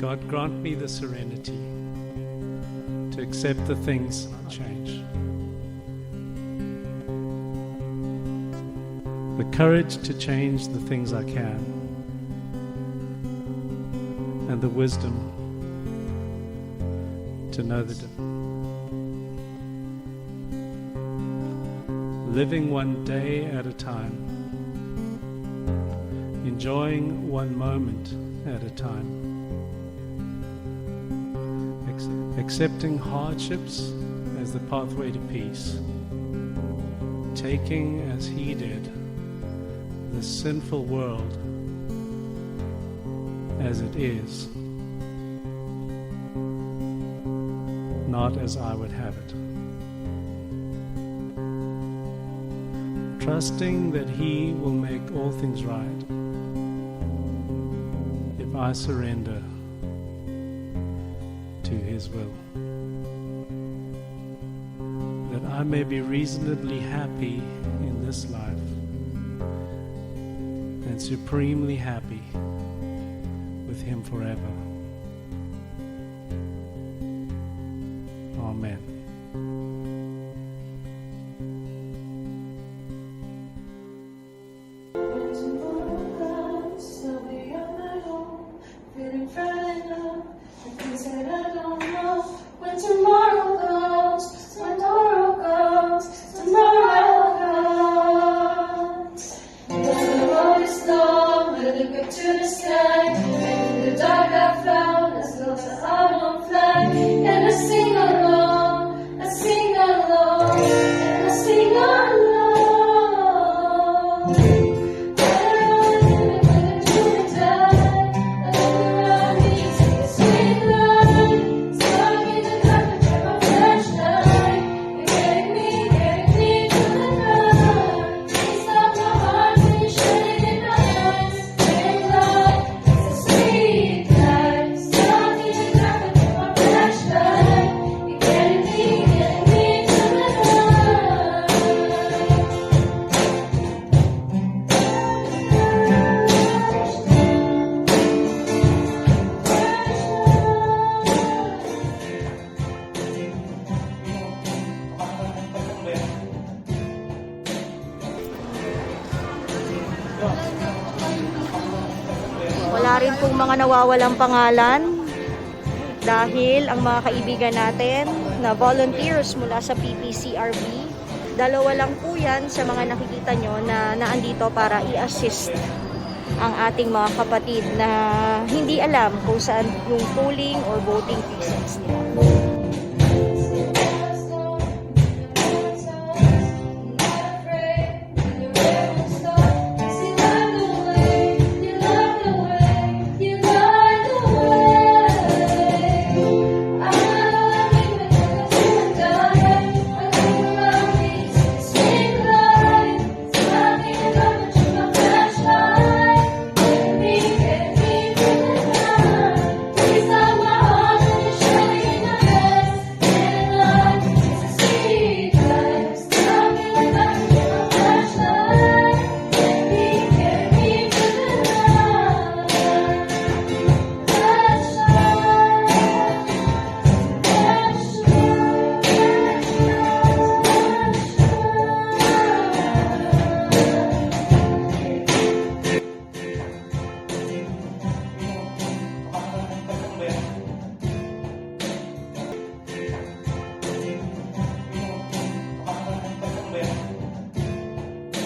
God, grant me the serenity to accept the things that change, the courage to change the things I can, and the wisdom to know the difference. Living one day at a time, enjoying one moment at a time, accepting hardships as the pathway to peace, taking as he did the sinful world as it is, not as I would have it. Trusting that he will make all things right if I surrender to his will, that I may be reasonably happy in this life and supremely happy with him forever. Amen. Wala rin pong mga nawawalang pangalan dahil ang mga kaibigan natin na volunteers mula sa PPCRB, dalawa lang po yan sa mga nakikita nyo na naandito para i-assist ang ating mga kapatid na hindi alam kung saan yung polling or voting precincts nila.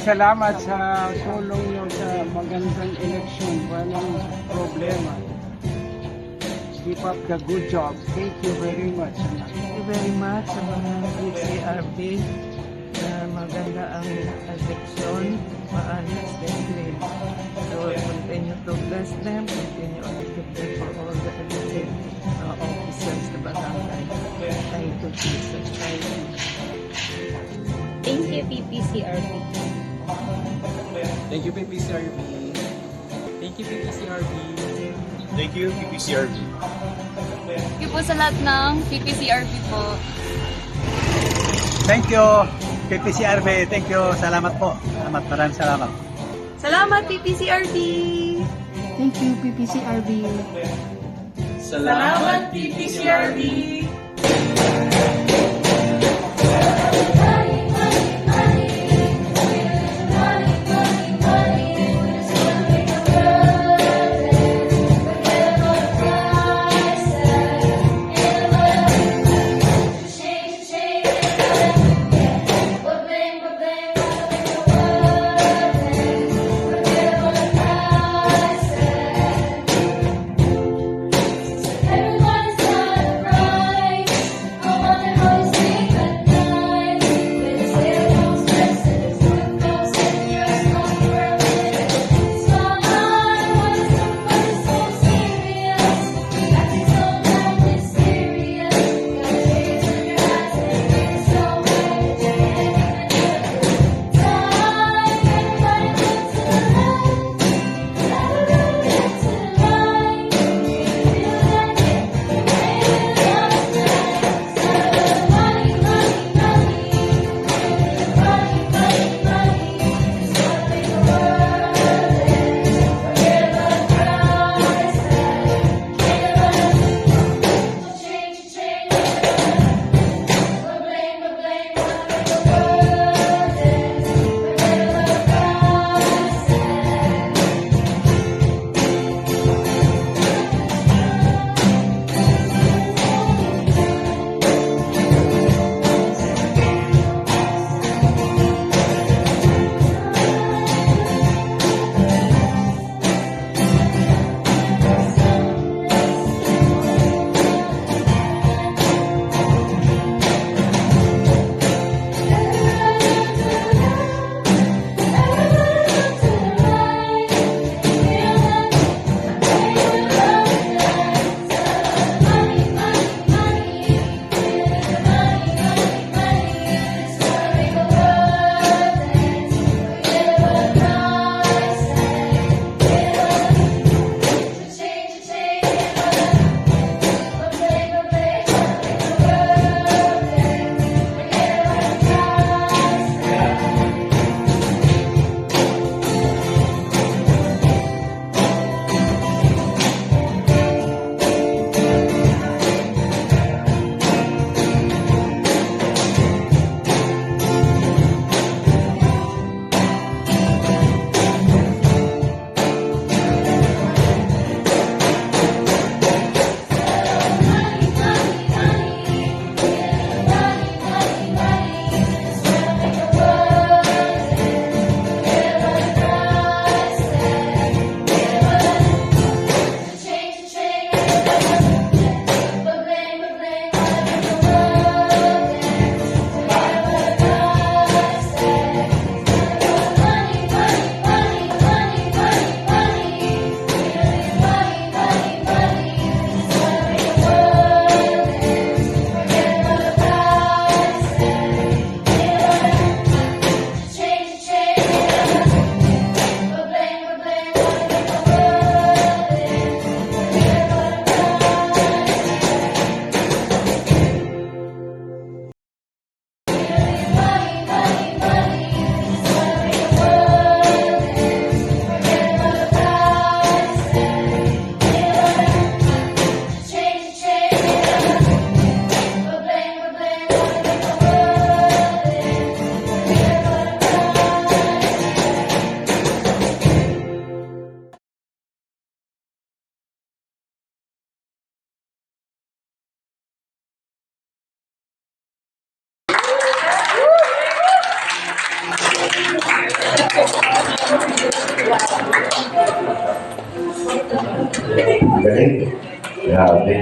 Salamat sa tulong niyo sa magandang eleksyon. Walang problema. Keep up the good job. Thank you very much. Thank you very much sa mga PCRB na maganda ang eleksyon, maayos and clean. So continue to bless them, continue to give them for all the elected officers sa barangay. to peace society. Thank you, PPCRB. Thank you, PPCRB. Thank you, PPCRB. Thank you, PPCRB. Thank you po sa lahat ng PPCRB po. Thank you, PPCRB. Thank you. Salamat po. Salamat. Maraming salamat. Salamat PPCRB! Thank you, PPCRB. Salamat PPCRB! Galing. Grabe.